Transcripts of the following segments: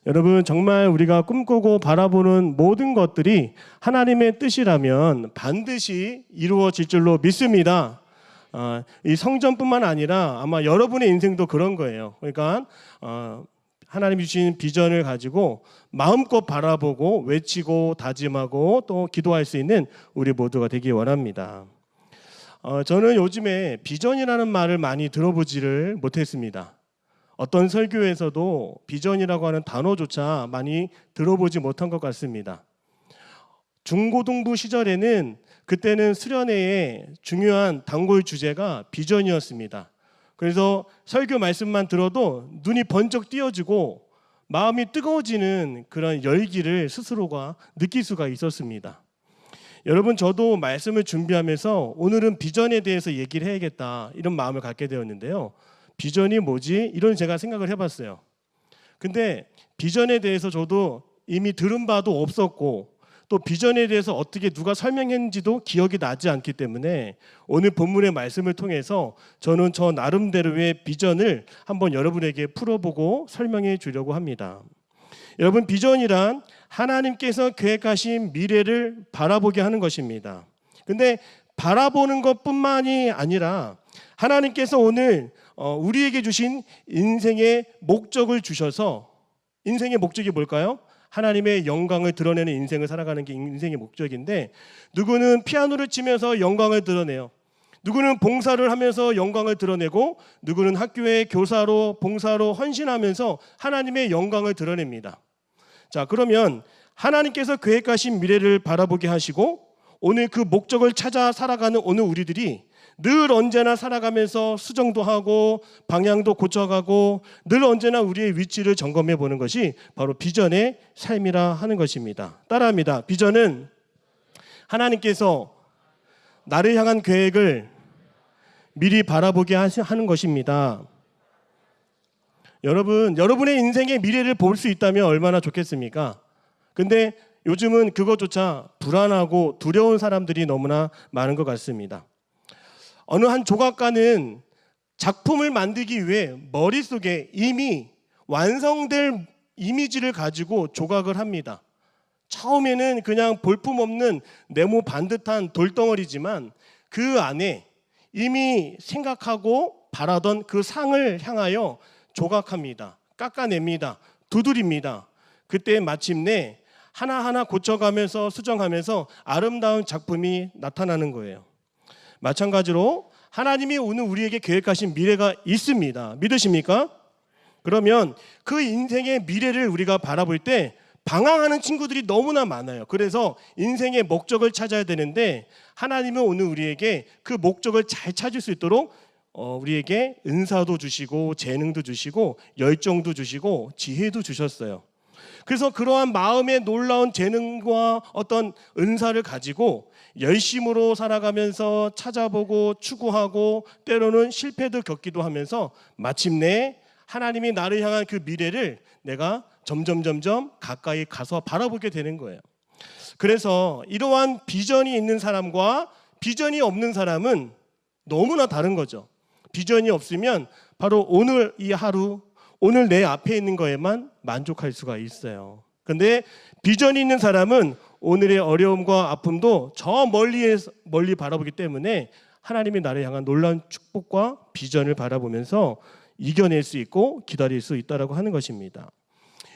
여러분, 정말 우리가 꿈꾸고 바라보는 모든 것들이 하나님의 뜻이라면 반드시 이루어질 줄로 믿습니다. 이 성전뿐만 아니라 아마 여러분의 인생도 그런 거예요. 그러니까 하나님이 주신 비전을 가지고 마음껏 바라보고 외치고 다짐하고 또 기도할 수 있는 우리 모두가 되기 원합니다. 저는 요즘에 비전이라는 말을 많이 들어보지를 못했습니다. 어떤 설교에서도 비전이라고 하는 단어조차 많이 들어보지 못한 것 같습니다. 중고등부 시절에는 그때는 수련회의 중요한 단골 주제가 비전이었습니다. 그래서 설교 말씀만 들어도 눈이 번쩍 띄어지고 마음이 뜨거워지는 그런 열기를 스스로가 느낄 수가 있었습니다. 여러분, 저도 말씀을 준비하면서 오늘은 비전에 대해서 얘기를 해야겠다 이런 마음을 갖게 되었는데요. 비전이 뭐지? 이런 제가 생각을 해봤어요. 근데 비전에 대해서 저도 이미 들은 바도 없었고 또 비전에 대해서 어떻게 누가 설명했는지도 기억이 나지 않기 때문에 오늘 본문의 말씀을 통해서 저는 저 나름대로의 비전을 한번 여러분에게 풀어보고 설명해 주려고 합니다. 여러분, 비전이란 하나님께서 계획하신 미래를 바라보게 하는 것입니다. 근데 바라보는 것뿐만이 아니라 하나님께서 오늘 우리에게 주신 인생의 목적을 주셔서, 인생의 목적이 뭘까요? 하나님의 영광을 드러내는 인생을 살아가는 게 인생의 목적인데, 누구는 피아노를 치면서 영광을 드러내요. 누구는 봉사를 하면서 영광을 드러내고, 누구는 학교의 교사로 봉사로 헌신하면서 하나님의 영광을 드러냅니다. 자, 그러면 하나님께서 계획하신 미래를 바라보게 하시고 오늘 그 목적을 찾아 살아가는 오늘 우리들이 늘 언제나 살아가면서 수정도 하고 방향도 고쳐가고 늘 언제나 우리의 위치를 점검해 보는 것이 바로 비전의 삶이라 하는 것입니다. 따라합니다. 비전은 하나님께서 나를 향한 계획을 미리 바라보게 하는 것입니다. 여러분, 여러분의 인생의 미래를 볼 수 있다면 얼마나 좋겠습니까? 근데 요즘은 그것조차 불안하고 두려운 사람들이 너무나 많은 것 같습니다. 어느 한 조각가는 작품을 만들기 위해 머릿속에 이미 완성될 이미지를 가지고 조각을 합니다. 처음에는 그냥 볼품없는 네모 반듯한 돌덩어리지만 그 안에 이미 생각하고 바라던 그 상을 향하여 조각합니다. 깎아냅니다. 두드립니다. 그때 마침내 하나하나 고쳐가면서 수정하면서 아름다운 작품이 나타나는 거예요. 마찬가지로 하나님이 오늘 우리에게 계획하신 미래가 있습니다. 믿으십니까? 그러면 그 인생의 미래를 우리가 바라볼 때 방황하는 친구들이 너무나 많아요. 그래서 인생의 목적을 찾아야 되는데 하나님은 오늘 우리에게 그 목적을 잘 찾을 수 있도록 우리에게 은사도 주시고 재능도 주시고 열정도 주시고 지혜도 주셨어요. 그래서 그러한 마음의 놀라운 재능과 어떤 은사를 가지고 열심으로 살아가면서 찾아보고 추구하고 때로는 실패도 겪기도 하면서 마침내 하나님이 나를 향한 그 미래를 내가 점점 가까이 가서 바라보게 되는 거예요. 그래서 이러한 비전이 있는 사람과 비전이 없는 사람은 너무나 다른 거죠. 비전이 없으면 바로 오늘 이 하루, 오늘 내 앞에 있는 거에만 만족할 수가 있어요. 그런데 비전이 있는 사람은 오늘의 어려움과 아픔도 저 멀리 바라보기 때문에 하나님이 나를 향한 놀라운 축복과 비전을 바라보면서 이겨낼 수 있고 기다릴 수 있다라고 하는 것입니다.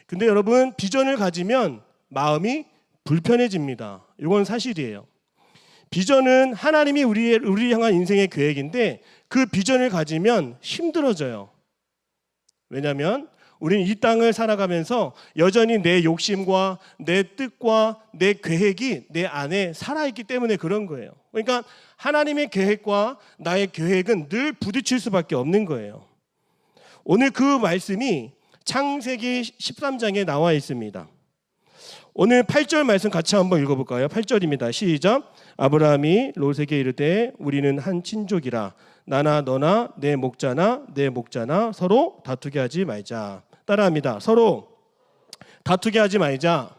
근데 여러분, 비전을 가지면 마음이 불편해집니다. 이건 사실이에요. 비전은 하나님이 우리 향한 인생의 계획인데 그 비전을 가지면 힘들어져요. 왜냐하면 우리는 이 땅을 살아가면서 여전히 내 욕심과 내 뜻과 내 계획이 내 안에 살아있기 때문에 그런 거예요. 그러니까 하나님의 계획과 나의 계획은 늘 부딪힐 수밖에 없는 거예요. 오늘 그 말씀이 창세기 13장에 나와 있습니다. 오늘 8절 말씀 같이 한번 읽어볼까요? 8절입니다. 시작. 아브라함이 롯에게 이르되 우리는 한 친족이라 나나 너나 내 목자나 서로 다투게 하지 말자. 따라합니다. 서로 다투게 하지 말자.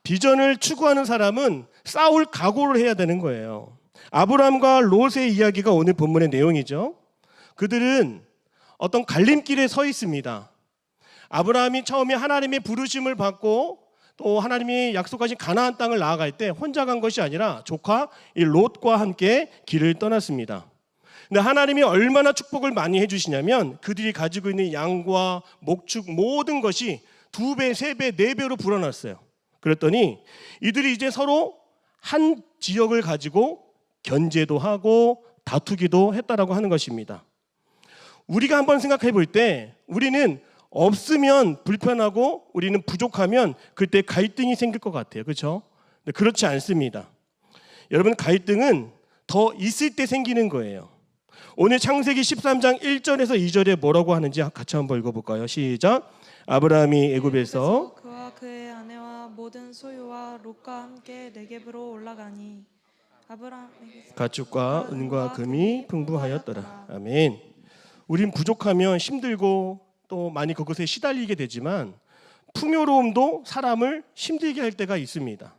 비전을 추구하는 사람은 싸울 각오를 해야 되는 거예요. 아브라함과 롯의 이야기가 오늘 본문의 내용이죠. 그들은 어떤 갈림길에 서 있습니다. 아브라함이 처음에 하나님의 부르심을 받고 또 하나님이 약속하신 가나안 땅을 나아갈 때 혼자 간 것이 아니라 조카 이 롯과 함께 길을 떠났습니다. 근데 하나님이 얼마나 축복을 많이 해주시냐면 그들이 가지고 있는 양과 목축 모든 것이 2배, 3배, 4배로 불어났어요. 그랬더니 이들이 이제 서로 한 지역을 가지고 견제도 하고 다투기도 했다라고 하는 것입니다. 우리가 한번 생각해 볼 때 우리는 없으면 불편하고 우리는 부족하면 그때 갈등이 생길 것 같아요. 그렇죠? 근데 그렇지 않습니다. 여러분, 갈등은 더 있을 때 생기는 거예요. 오늘 창세기 13장 1절에서 2절에 뭐라고 하는지 같이 한번 읽어볼까요? 시작. 아브라함이 애굽에서 그와 그의 아내와 모든 소유와 롯과 함께 네겝으로 올라가니 아브라함에게 가축과 은과 금이 풍부하였더라. 아멘. 우린 부족하면 힘들고 또 많이 그것에 시달리게 되지만 풍요로움도 사람을 힘들게 할 때가 있습니다.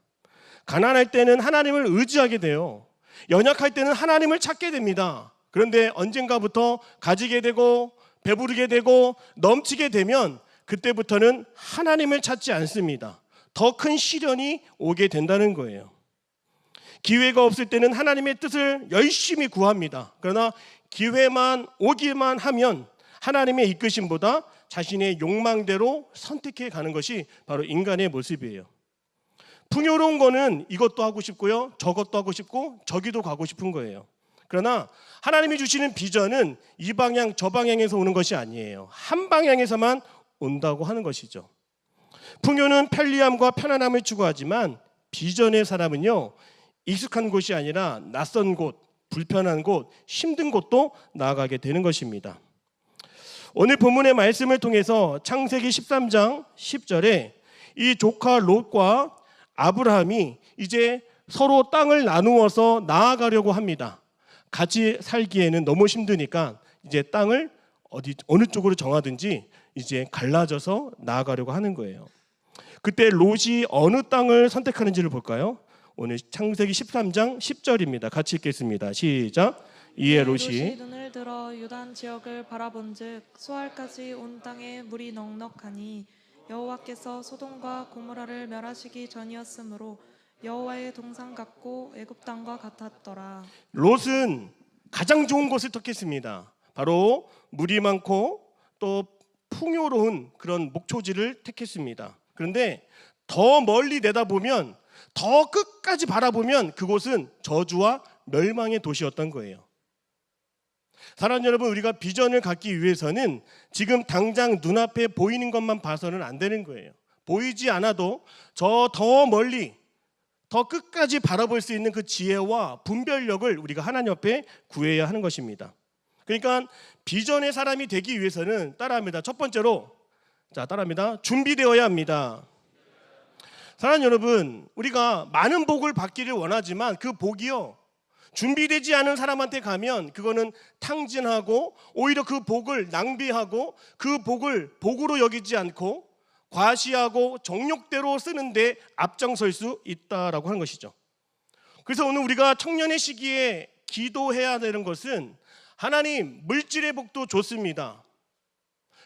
가난할 때는 하나님을 의지하게 돼요. 연약할 때는 하나님을 찾게 됩니다. 그런데 언젠가부터 가지게 되고 배부르게 되고 넘치게 되면 그때부터는 하나님을 찾지 않습니다. 더 큰 시련이 오게 된다는 거예요. 기회가 없을 때는 하나님의 뜻을 열심히 구합니다. 그러나 기회만 오기만 하면 하나님의 이끄심보다 자신의 욕망대로 선택해 가는 것이 바로 인간의 모습이에요. 풍요로운 거는 이것도 하고 싶고요, 저것도 하고 싶고 저기도 가고 싶은 거예요. 그러나 하나님이 주시는 비전은 이 방향 저 방향에서 오는 것이 아니에요. 한 방향에서만 온다고 하는 것이죠. 풍요는 편리함과 편안함을 추구하지만 비전의 사람은요, 익숙한 곳이 아니라 낯선 곳, 불편한 곳, 힘든 곳도 나아가게 되는 것입니다. 오늘 본문의 말씀을 통해서 창세기 13장 10절에 이 조카 롯과 아브라함이 이제 서로 땅을 나누어서 나아가려고 합니다. 같이 살기에는 너무 힘드니까 이제 땅을 어느 쪽으로 정하든지 이제 갈라져서 나아가려고 하는 거예요. 그때 롯이 어느 땅을 선택하는지를 볼까요? 오늘 창세기 13장 10절입니다. 같이 읽겠습니다. 시작. 이에 롯이 눈을 들어 유단 지역을 바라본즉 수알까지 온 땅에 물이 넉넉하니 여호와께서 소돔과 고모라를 멸하시기 전이었으므로 여호와의 동산 같고 애굽 땅과 같았더라. 롯은 가장 좋은 곳을 택했습니다. 바로 물이 많고 또 풍요로운 그런 목초지를 택했습니다. 그런데 더 멀리 내다보면, 더 끝까지 바라보면 그곳은 저주와 멸망의 도시였던 거예요. 사랑하는 여러분, 우리가 비전을 갖기 위해서는 지금 당장 눈앞에 보이는 것만 봐서는 안 되는 거예요. 보이지 않아도 저 더 멀리, 더 끝까지 바라볼 수 있는 그 지혜와 분별력을 우리가 하나님 앞에 구해야 하는 것입니다. 그러니까 비전의 사람이 되기 위해서는 따라합니다. 첫 번째로, 따라합니다. 준비되어야 합니다. 사랑하는 여러분, 우리가 많은 복을 받기를 원하지만 그 복이요, 준비되지 않은 사람한테 가면 그거는 탕진하고 오히려 그 복을 낭비하고 그 복을 복으로 여기지 않고 과시하고 정욕대로 쓰는데 앞장설 수 있다라고 하는 것이죠. 그래서 오늘 우리가 청년의 시기에 기도해야 되는 것은, 하나님, 물질의 복도 좋습니다.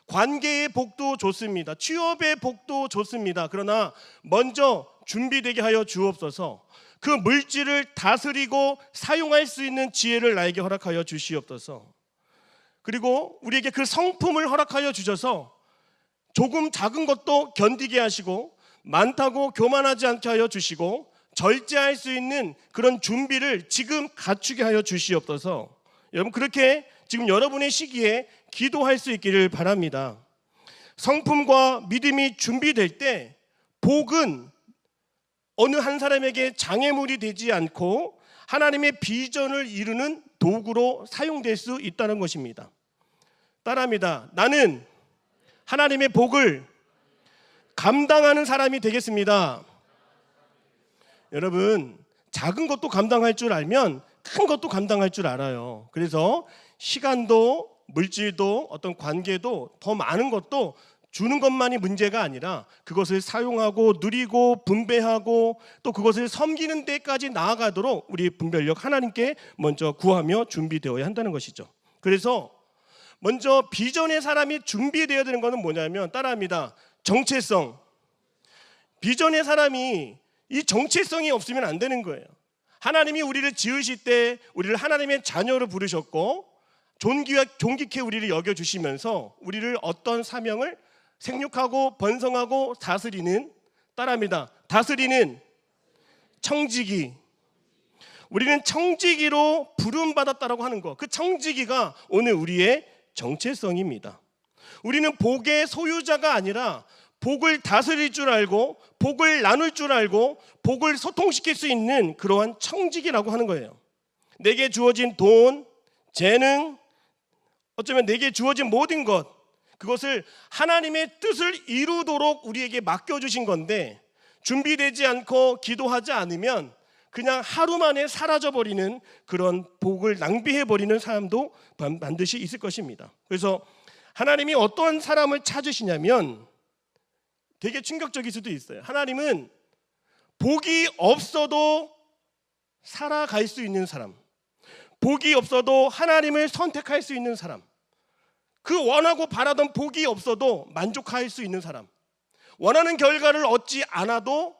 관계의 복도 좋습니다. 취업의 복도 좋습니다. 그러나 먼저 준비되게 하여 주옵소서. 그 물질을 다스리고 사용할 수 있는 지혜를 나에게 허락하여 주시옵소서. 그리고 우리에게 그 성품을 허락하여 주셔서 조금 작은 것도 견디게 하시고 많다고 교만하지 않게 하여 주시고 절제할 수 있는 그런 준비를 지금 갖추게 하여 주시옵소서. 여러분, 그렇게 지금 여러분의 시기에 기도할 수 있기를 바랍니다. 성품과 믿음이 준비될 때 복은 어느 한 사람에게 장애물이 되지 않고 하나님의 비전을 이루는 도구로 사용될 수 있다는 것입니다. 따라합니다. 나는 하나님의 복을 감당하는 사람이 되겠습니다. 여러분, 작은 것도 감당할 줄 알면 큰 것도 감당할 줄 알아요. 그래서 시간도 물질도 어떤 관계도 더 많은 것도 주는 것만이 문제가 아니라 그것을 사용하고 누리고 분배하고 또 그것을 섬기는 데까지 나아가도록 우리 분별력 하나님께 먼저 구하며 준비되어야 한다는 것이죠. 그래서 먼저 비전의 사람이 준비되어야 되는 것은 뭐냐면 따라합니다. 정체성. 비전의 사람이 이 정체성이 없으면 안 되는 거예요. 하나님이 우리를 지으실 때 우리를 하나님의 자녀로 부르셨고 존귀케 우리를 여겨주시면서 우리를 어떤 사명을 생육하고 번성하고 다스리는, 따라합니다, 다스리는 청지기. 우리는 청지기로 부름받았다라고 하는 것, 그 청지기가 오늘 우리의 정체성입니다. 우리는 복의 소유자가 아니라 복을 다스릴 줄 알고 복을 나눌 줄 알고 복을 소통시킬 수 있는 그러한 청지기라고 하는 거예요. 내게 주어진 돈, 재능, 어쩌면 내게 주어진 모든 것, 그것을 하나님의 뜻을 이루도록 우리에게 맡겨주신 건데 준비되지 않고 기도하지 않으면 그냥 하루 만에 사라져버리는 그런 복을 낭비해버리는 사람도 반드시 있을 것입니다. 그래서 하나님이 어떤 사람을 찾으시냐면 되게 충격적일 수도 있어요. 하나님은 복이 없어도 살아갈 수 있는 사람, 복이 없어도 하나님을 선택할 수 있는 사람, 그 원하고 바라던 복이 없어도 만족할 수 있는 사람, 원하는 결과를 얻지 않아도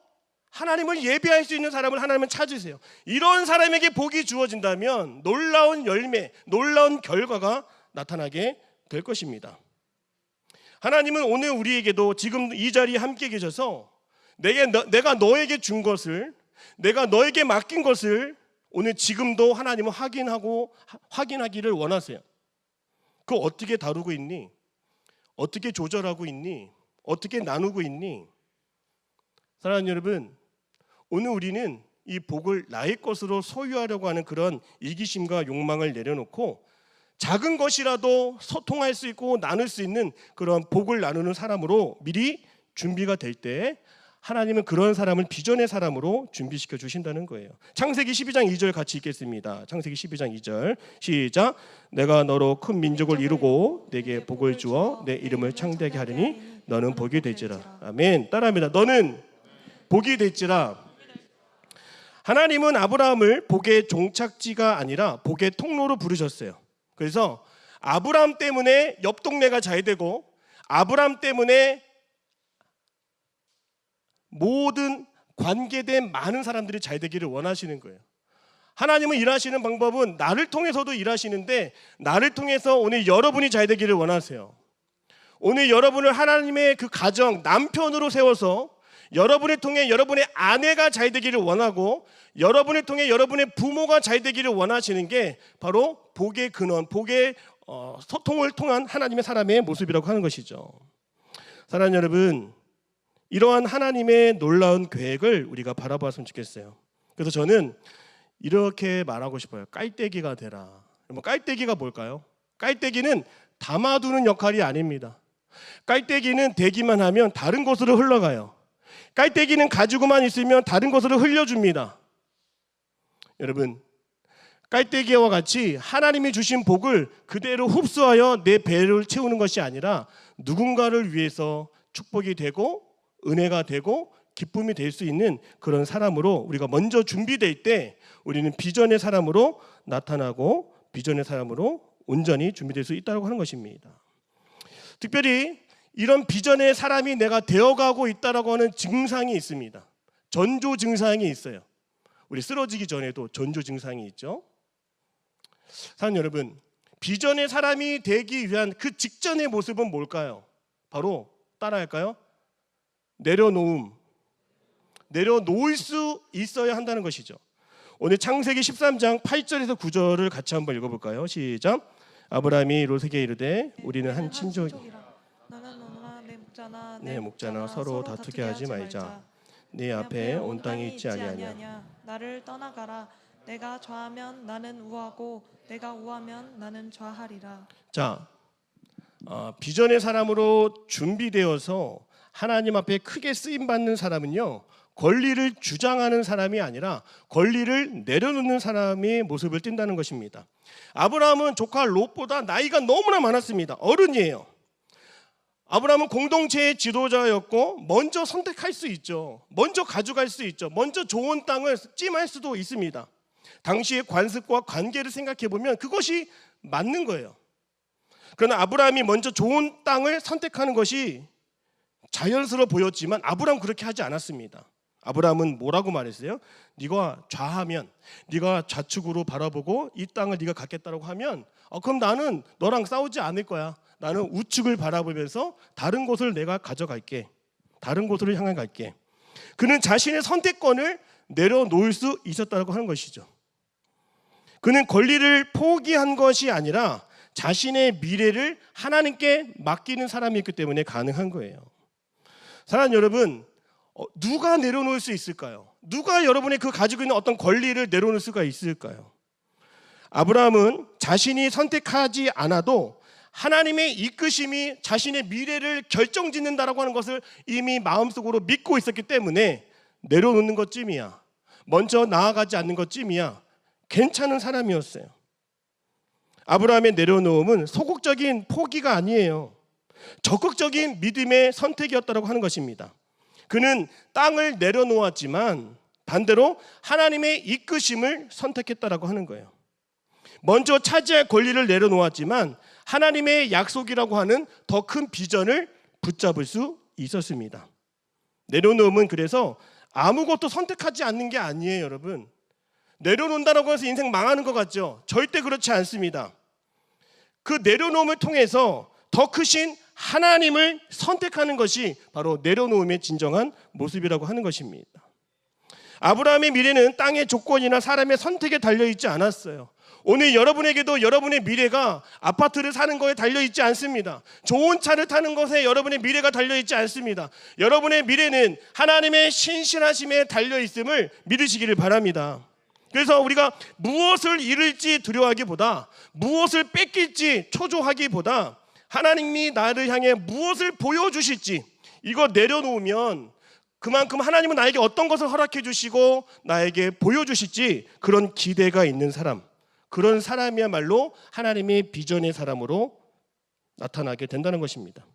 하나님을 예배할 수 있는 사람을 하나님은 찾으세요. 이런 사람에게 복이 주어진다면 놀라운 열매, 놀라운 결과가 나타나게 될 것입니다. 하나님은 오늘 우리에게도 지금 이 자리에 함께 계셔서 내가 너에게 준 것을, 내가 너에게 맡긴 것을 오늘 지금도 하나님은 확인하기를 원하세요. 그거 어떻게 다루고 있니? 어떻게 조절하고 있니? 어떻게 나누고 있니? 사랑하는 여러분, 오늘 우리는 이 복을 나의 것으로 소유하려고 하는 그런 이기심과 욕망을 내려놓고 작은 것이라도 소통할 수 있고 나눌 수 있는 그런 복을 나누는 사람으로 미리 준비가 될 때 하나님은 그런 사람을 비전의 사람으로 준비시켜 주신다는 거예요. 창세기 12장 2절 같이 읽겠습니다. 창세기 12장 2절 시작. 내가 너로 큰 민족을 이루고 내게 복을 주어 내 이름을 창대하게 하리니 너는 복이 될지라. 아멘. 따라합니다. 너는 복이 될지라. 하나님은 아브라함을 복의 종착지가 아니라 복의 통로로 부르셨어요. 그래서 아브라함 때문에 옆 동네가 잘 되고 아브라함 때문에 모든 관계된 많은 사람들이 잘 되기를 원하시는 거예요. 하나님은 일하시는 방법은 나를 통해서도 일하시는데 나를 통해서 오늘 여러분이 잘 되기를 원하세요. 오늘 여러분을 하나님의 그 가정 남편으로 세워서 여러분을 통해 여러분의 아내가 잘 되기를 원하고 여러분을 통해 여러분의 부모가 잘 되기를 원하시는 게 바로 복의 근원, 복의 소통을 통한 하나님의 사람의 모습이라고 하는 것이죠. 사랑하는 여러분, 이러한 하나님의 놀라운 계획을 우리가 바라봤으면 좋겠어요. 그래서 저는 이렇게 말하고 싶어요. 깔때기가 되라. 깔때기가 뭘까요? 깔때기는 담아두는 역할이 아닙니다. 깔때기는 되기만 하면 다른 곳으로 흘러가요. 깔때기는 가지고만 있으면 다른 곳으로 흘려줍니다. 여러분, 깔때기와 같이 하나님이 주신 복을 그대로 흡수하여 내 배를 채우는 것이 아니라 누군가를 위해서 축복이 되고 은혜가 되고 기쁨이 될 수 있는 그런 사람으로 우리가 먼저 준비될 때 우리는 비전의 사람으로 나타나고 비전의 사람으로 온전히 준비될 수 있다고 하는 것입니다. 특별히 이런 비전의 사람이 내가 되어가고 있다라고 하는 증상이 있습니다. 전조 증상이 있어요. 우리 쓰러지기 전에도 전조 증상이 있죠. 사랑하는 여러분, 비전의 사람이 되기 위한 그 직전의 모습은 뭘까요? 바로 따라할까요? 내려놓을 수 있어야 한다는 것이죠. 오늘 창세기 13장 8절에서 9절을 같이 한번 읽어볼까요? 시작. 아브라함이 롯에게 이르되 우리는 한 친족이라. 너는 너나 내 목자나 서로 다투게 하지 말자. 네 앞에 온 땅이 있지 아니하냐. 나를 떠나가라. 내가 좌하면 나는 우하고 내가 우하면 나는 좌하리라. 자, 비전의 사람으로 준비되어서 하나님 앞에 크게 쓰임받는 사람은요, 권리를 주장하는 사람이 아니라 권리를 내려놓는 사람의 모습을 띈다는 것입니다. 아브라함은 조카 롯보다 나이가 너무나 많았습니다. 어른이에요. 아브라함은 공동체의 지도자였고 먼저 선택할 수 있죠. 먼저 가져갈 수 있죠. 먼저 좋은 땅을 찜할 수도 있습니다. 당시의 관습과 관계를 생각해 보면 그것이 맞는 거예요. 그러나 아브라함이 먼저 좋은 땅을 선택하는 것이 자연스러워 보였지만 아브라함은 그렇게 하지 않았습니다. 아브라함은 뭐라고 말했어요? 네가 좌하면, 네가 좌측으로 바라보고 이 땅을 네가 갖겠다라고 하면 그럼 나는 너랑 싸우지 않을 거야. 나는 우측을 바라보면서 다른 곳을 내가 가져갈게. 다른 곳으로 향해 갈게. 그는 자신의 선택권을 내려놓을 수 있었다고 하는 것이죠. 그는 권리를 포기한 것이 아니라 자신의 미래를 하나님께 맡기는 사람이었기 때문에 가능한 거예요. 사랑하는 여러분, 누가 내려놓을 수 있을까요? 누가 여러분의 그 가지고 있는 어떤 권리를 내려놓을 수가 있을까요? 아브라함은 자신이 선택하지 않아도 하나님의 이끄심이 자신의 미래를 결정짓는다라고 하는 것을 이미 마음속으로 믿고 있었기 때문에 내려놓는 것쯤이야, 먼저 나아가지 않는 것쯤이야 괜찮은 사람이었어요. 아브라함의 내려놓음은 소극적인 포기가 아니에요. 적극적인 믿음의 선택이었다고 하는 것입니다. 그는 땅을 내려놓았지만 반대로 하나님의 이끄심을 선택했다라고 하는 거예요. 먼저 차지할 권리를 내려놓았지만 하나님의 약속이라고 하는 더 큰 비전을 붙잡을 수 있었습니다. 내려놓음은 그래서 아무것도 선택하지 않는 게 아니에요, 여러분. 내려놓는다고 해서 인생 망하는 것 같죠? 절대 그렇지 않습니다. 그 내려놓음을 통해서 더 크신 하나님을 선택하는 것이 바로 내려놓음의 진정한 모습이라고 하는 것입니다. 아브라함의 미래는 땅의 조건이나 사람의 선택에 달려있지 않았어요. 오늘 여러분에게도 여러분의 미래가 아파트를 사는 거에 달려있지 않습니다. 좋은 차를 타는 것에 여러분의 미래가 달려있지 않습니다. 여러분의 미래는 하나님의 신실하심에 달려있음을 믿으시기를 바랍니다. 그래서 우리가 무엇을 잃을지 두려워하기보다, 무엇을 뺏길지 초조하기보다 하나님이 나를 향해 무엇을 보여주실지 이거 내려놓으면 그만큼 하나님은 나에게 어떤 것을 허락해 주시고 나에게 보여주실지 그런 기대가 있는 사람, 그런 사람이야말로 하나님의 비전의 사람으로 나타나게 된다는 것입니다.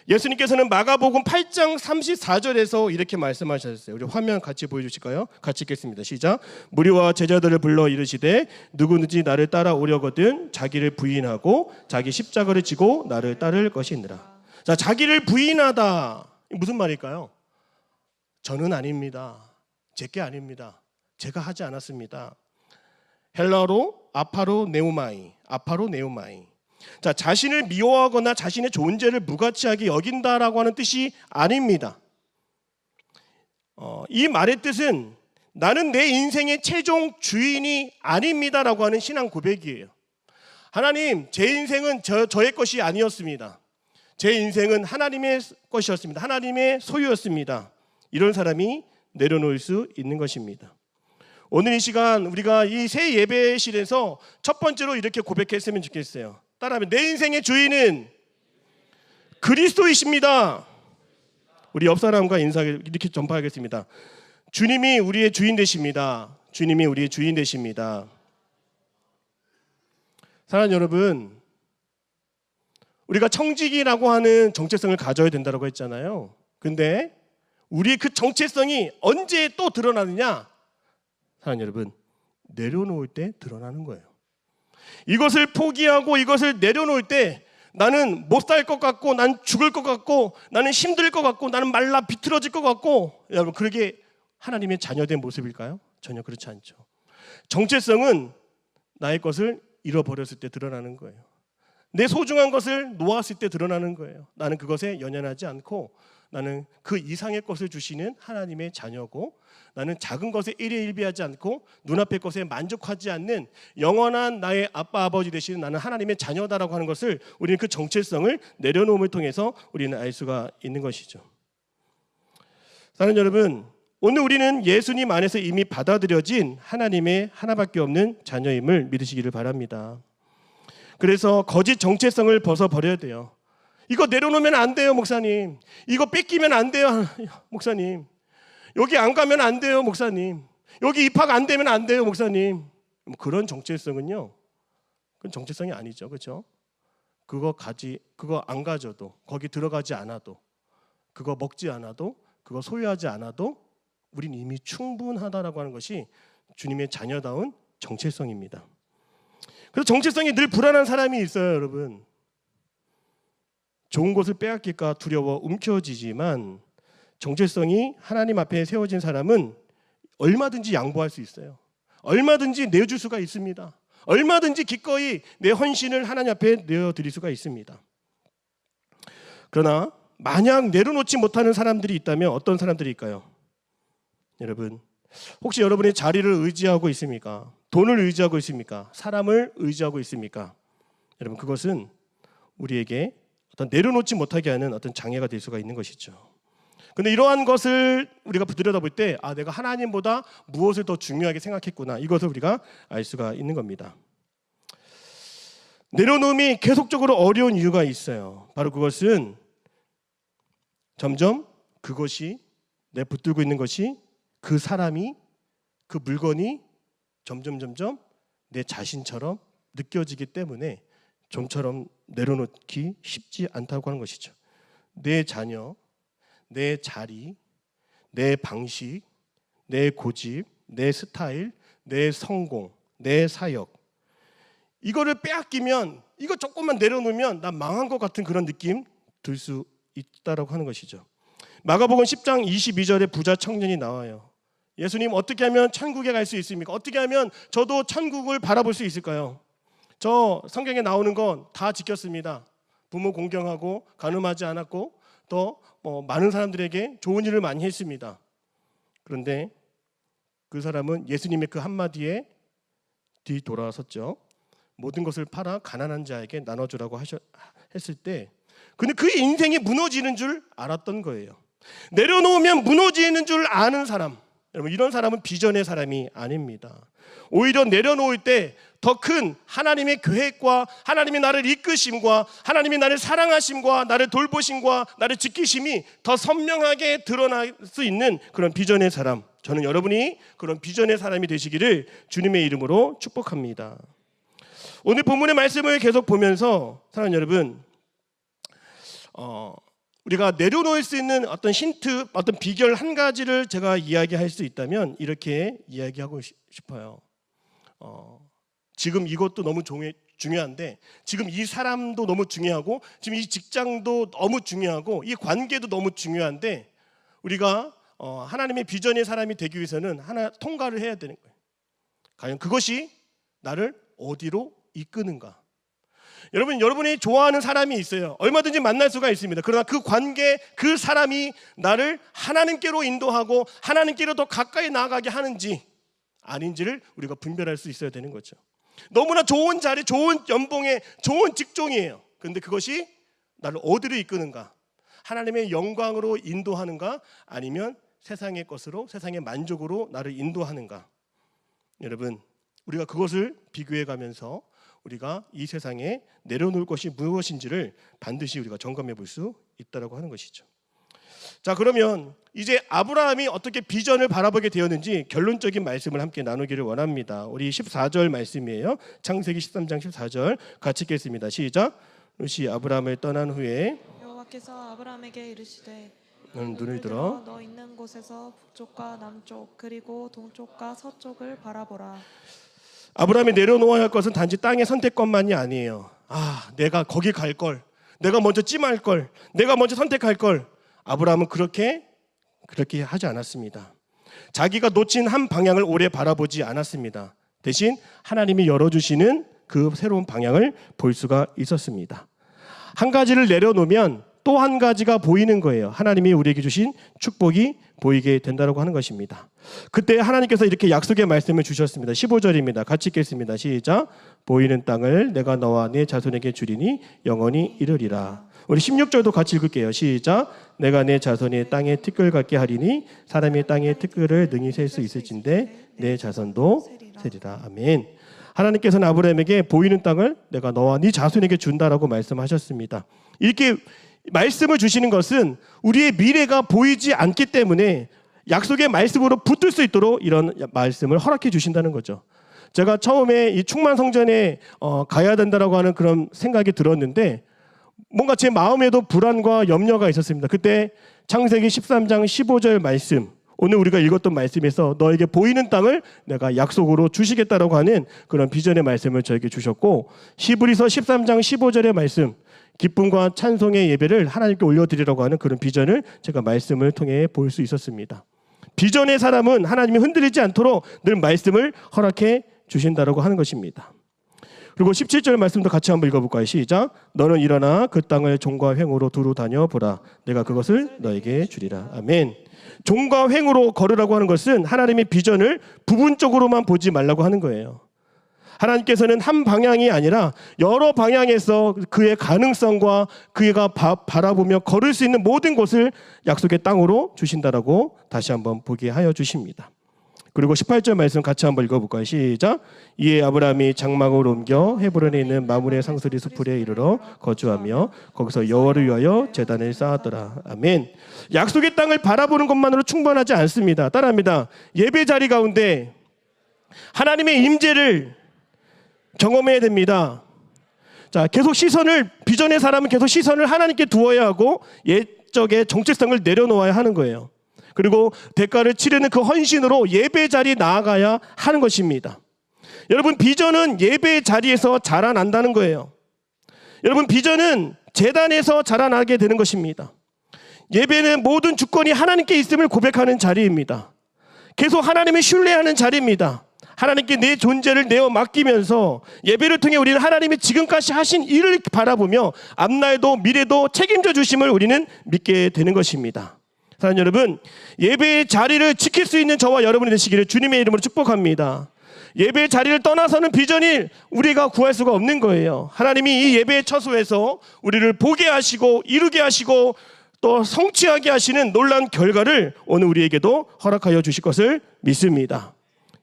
예수님께서는 마가복음 8장 34절에서 이렇게 말씀하셨어요. 우리 화면 같이 보여주실까요? 같이 읽겠습니다. 시작. 무리와 제자들을 불러 이르시되 누구든지 나를 따라오려거든 자기를 부인하고 자기 십자가를 지고 나를 따를 것이니라. 자, 자기를 부인하다 무슨 말일까요? 저는 아닙니다. 제게 아닙니다. 제가 하지 않았습니다. 헬라어로 아파로 네오마이. 자, 자신을 미워하거나 자신의 존재를 무가치하게 여긴다라고 하는 뜻이 아닙니다. 이 말의 뜻은 나는 내 인생의 최종 주인이 아닙니다라고 하는 신앙 고백이에요. 하나님, 제 인생은 저의 것이 아니었습니다. 제 인생은 하나님의 것이었습니다. 하나님의 소유였습니다. 이런 사람이 내려놓을 수 있는 것입니다. 오늘 이 시간 우리가 이 새 예배실에서 첫 번째로 이렇게 고백했으면 좋겠어요. 따라하면 내 인생의 주인은 그리스도이십니다. 우리 옆 사람과 인사를 이렇게 전파하겠습니다. 주님이 우리의 주인 되십니다. 주님이 우리의 주인 되십니다. 사랑하는 여러분, 우리가 청직이라고 하는 정체성을 가져야 된다고 했잖아요. 근데 우리의 그 정체성이 언제 또 드러나느냐? 사랑하는 여러분, 내려놓을 때 드러나는 거예요. 이것을 포기하고 이것을 내려놓을 때 나는 못 살 것 같고 난 죽을 것 같고 나는 힘들 것 같고 나는 말라 비틀어질 것 같고, 여러분 그게 하나님의 자녀된 모습일까요? 전혀 그렇지 않죠. 정체성은 나의 것을 잃어버렸을 때 드러나는 거예요. 내 소중한 것을 놓았을 때 드러나는 거예요. 나는 그것에 연연하지 않고 나는 그 이상의 것을 주시는 하나님의 자녀고, 나는 작은 것에 일희일비하지 않고 눈앞의 것에 만족하지 않는 영원한 나의 아빠 아버지 되시는 나는 하나님의 자녀다라고 하는 것을 우리는 그 정체성을 내려놓음을 통해서 우리는 알 수가 있는 것이죠. 사랑하는 여러분, 오늘 우리는 예수님 안에서 이미 받아들여진 하나님의 하나밖에 없는 자녀임을 믿으시기를 바랍니다. 그래서 거짓 정체성을 벗어버려야 돼요. 이거 내려놓으면 안 돼요, 목사님. 이거 뺏기면 안 돼요, 목사님. 여기 안 가면 안 돼요, 목사님. 여기 입학 안 되면 안 돼요, 목사님. 그런 정체성은요, 그건 정체성이 아니죠, 그렇죠? 그거 안 가져도, 거기 들어가지 않아도, 그거 먹지 않아도, 그거 소유하지 않아도 우린 이미 충분하다라고 하는 것이 주님의 자녀다운 정체성입니다. 그래서 정체성이 늘 불안한 사람이 있어요, 여러분. 좋은 것을 빼앗길까 두려워 움켜쥐지만 정체성이 하나님 앞에 세워진 사람은 얼마든지 양보할 수 있어요. 얼마든지 내줄 수가 있습니다. 얼마든지 기꺼이 내 헌신을 하나님 앞에 내어드릴 수가 있습니다. 그러나 만약 내려놓지 못하는 사람들이 있다면 어떤 사람들일까요? 여러분, 혹시 여러분의 자리를 의지하고 있습니까? 돈을 의지하고 있습니까? 사람을 의지하고 있습니까? 여러분, 그것은 우리에게 어떤 내려놓지 못하게 하는 어떤 장애가 될 수가 있는 것이죠. 근데 이러한 것을 우리가 들여다볼 때 내가 하나님보다 무엇을 더 중요하게 생각했구나, 이것을 우리가 알 수가 있는 겁니다. 내려놓음이 계속적으로 어려운 이유가 있어요. 바로 그것은 점점 그것이, 내 붙들고 있는 것이, 그 사람이, 그 물건이 점점 내 자신처럼 느껴지기 때문에 좀처럼 내려놓기 쉽지 않다고 하는 것이죠. 내 자녀, 내 자리, 내 방식, 내 고집, 내 스타일, 내 성공, 내 사역, 이거를 빼앗기면, 이거 조금만 내려놓으면 나 망한 것 같은 그런 느낌 들 수 있다라고 하는 것이죠. 마가복음 10장 22절에 부자 청년이 나와요. 예수님, 어떻게 하면 천국에 갈 수 있습니까? 어떻게 하면 저도 천국을 바라볼 수 있을까요? 저 성경에 나오는 건 다 지켰습니다. 부모 공경하고 간음하지 않았고 또 많은 사람들에게 좋은 일을 많이 했습니다. 그런데 그 사람은 예수님의 그 한마디에 뒤돌아섰죠. 모든 것을 팔아 가난한 자에게 나눠주라고 했을 때, 근데 그 인생이 무너지는 줄 알았던 거예요. 내려놓으면 무너지는 줄 아는 사람, 여러분, 이런 사람은 비전의 사람이 아닙니다. 오히려 내려놓을 때 더 큰 하나님의 계획과 하나님이 나를 이끄심과 하나님이 나를 사랑하심과 나를 돌보심과 나를 지키심이 더 선명하게 드러날 수 있는 그런 비전의 사람, 저는 여러분이 그런 비전의 사람이 되시기를 주님의 이름으로 축복합니다. 오늘 본문의 말씀을 계속 보면서 사랑하는 여러분, 우리가 내려놓을 수 있는 어떤 힌트, 어떤 비결 한 가지를 제가 이야기할 수 있다면 이렇게 이야기하고 싶어요. 지금 이것도 너무 중요한데, 지금 이 사람도 너무 중요하고, 지금 이 직장도 너무 중요하고, 이 관계도 너무 중요한데, 우리가 하나님의 비전의 사람이 되기 위해서는 하나 통과를 해야 되는 거예요. 과연 그것이 나를 어디로 이끄는가? 여러분이 좋아하는 사람이 있어요. 얼마든지 만날 수가 있습니다. 그러나 그 관계, 그 사람이 나를 하나님께로 인도하고 하나님께로 더 가까이 나아가게 하는지 아닌지를 우리가 분별할 수 있어야 되는 거죠. 너무나 좋은 자리, 좋은 연봉에 좋은 직종이에요. 그런데 그것이 나를 어디로 이끄는가? 하나님의 영광으로 인도하는가? 아니면 세상의 것으로, 세상의 만족으로 나를 인도하는가? 여러분, 우리가 그것을 비교해 가면서 우리가 이 세상에 내려놓을 것이 무엇인지를 반드시 우리가 점검해 볼 수 있다고 하는 것이죠. 자, 그러면 이제 아브라함이 어떻게 비전을 바라보게 되었는지 결론적인 말씀을 함께 나누기를 원합니다. 우리 14절 말씀이에요. 창세기 13장 14절 같이 읽겠습니다. 시작. 롯이 아브라함을 떠난 후에 여호와께서 아브라함에게 이르시되 너는 눈을 들어 너 있는 곳에서 북쪽과 남쪽 그리고 동쪽과 서쪽을 바라보라. 아브라함이 내려놓아야 할 것은 단지 땅의 선택권만이 아니에요. 내가 거기 갈 걸, 내가 먼저 찜할 걸, 내가 먼저 선택할 걸. 아브라함은 그렇게 하지 않았습니다. 자기가 놓친 한 방향을 오래 바라보지 않았습니다. 대신 하나님이 열어주시는 그 새로운 방향을 볼 수가 있었습니다. 한 가지를 내려놓으면 또 한 가지가 보이는 거예요. 하나님이 우리에게 주신 축복이 보이게 된다고 하는 것입니다. 그때 하나님께서 이렇게 약속의 말씀을 주셨습니다. 15절입니다. 같이 읽겠습니다. 시작. 보이는 땅을 내가 너와 네 자손에게 주리니 영원히 이르리라. 우리 16절도 같이 읽을게요. 시작. 내가 내 자손이 땅에 티끌 같게 하리니 사람이 땅에 티끌을 능히 셀 수 있을진데 내 자손도 세리라. 아멘. 하나님께서는 아브라함에게 보이는 땅을 내가 너와 네 자손에게 준다라고 말씀하셨습니다. 이렇게 말씀을 주시는 것은 우리의 미래가 보이지 않기 때문에 약속의 말씀으로 붙들 수 있도록 이런 말씀을 허락해 주신다는 거죠. 제가 처음에 이 충만성전에 가야 된다라고 하는 그런 생각이 들었는데 뭔가 제 마음에도 불안과 염려가 있었습니다. 그때 창세기 13장 15절 말씀, 오늘 우리가 읽었던 말씀에서 너에게 보이는 땅을 내가 약속으로 주시겠다라고 하는 그런 비전의 말씀을 저에게 주셨고, 히브리서 13장 15절의 말씀, 기쁨과 찬송의 예배를 하나님께 올려드리라고 하는 그런 비전을 제가 말씀을 통해 볼 수 있었습니다. 비전의 사람은 하나님이 흔들리지 않도록 늘 말씀을 허락해 주신다라고 하는 것입니다. 그리고 17절 말씀도 같이 한번 읽어볼까요? 시작. 너는 일어나 그 땅을 종과 횡으로 두루 다녀보라. 내가 그것을 너에게 주리라. 아멘. 종과 횡으로 걸으라고 하는 것은 하나님의 비전을 부분적으로만 보지 말라고 하는 거예요. 하나님께서는 한 방향이 아니라 여러 방향에서 그의 가능성과 그가 바라보며 걸을 수 있는 모든 곳을 약속의 땅으로 주신다라고 다시 한번 보게 하여 주십니다. 그리고 18절 말씀 같이 한번 읽어볼까요? 시작. 이에 아브라함이 장막을 옮겨 헤브론에 있는 마므레 상수리 수풀에 이르러 거주하며 거기서 여호와를 위하여 제단을 쌓았더라. 아멘. 약속의 땅을 바라보는 것만으로 충분하지 않습니다. 따라합니다. 예배 자리 가운데 하나님의 임재를 경험해야 됩니다. 자, 계속 비전의 사람은 계속 시선을 하나님께 두어야 하고 옛적의 정체성을 내려놓아야 하는 거예요. 그리고 대가를 치르는 그 헌신으로 예배 자리에 나아가야 하는 것입니다. 여러분, 비전은 예배 자리에서 자라난다는 거예요. 여러분, 비전은 제단에서 자라나게 되는 것입니다. 예배는 모든 주권이 하나님께 있음을 고백하는 자리입니다. 계속 하나님을 신뢰하는 자리입니다. 하나님께 내 존재를 내어 맡기면서 예배를 통해 우리는 하나님이 지금까지 하신 일을 바라보며 앞날도 미래도 책임져 주심을 우리는 믿게 되는 것입니다. 사랑하는 여러분, 예배의 자리를 지킬 수 있는 저와 여러분이 되시기를 주님의 이름으로 축복합니다. 예배의 자리를 떠나서는 비전을 우리가 구할 수가 없는 거예요. 하나님이 이 예배의 처소에서 우리를 보게 하시고 이루게 하시고 또 성취하게 하시는 놀라운 결과를 오늘 우리에게도 허락하여 주실 것을 믿습니다.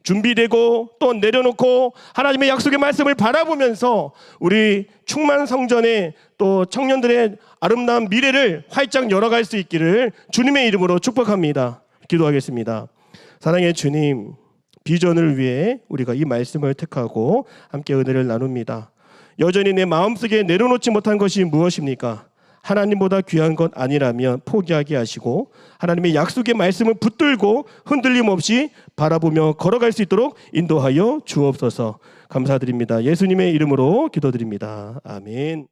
준비되고 또 내려놓고 하나님의 약속의 말씀을 바라보면서 우리 충만성전의 또 청년들의 아름다운 미래를 활짝 열어갈 수 있기를 주님의 이름으로 축복합니다. 기도하겠습니다. 사랑의 주님, 비전을 위해 우리가 이 말씀을 택하고 함께 은혜를 나눕니다. 여전히 내 마음속에 내려놓지 못한 것이 무엇입니까? 하나님보다 귀한 것 아니라면 포기하게 하시고 하나님의 약속의 말씀을 붙들고 흔들림 없이 바라보며 걸어갈 수 있도록 인도하여 주옵소서. 감사드립니다. 예수님의 이름으로 기도드립니다. 아멘.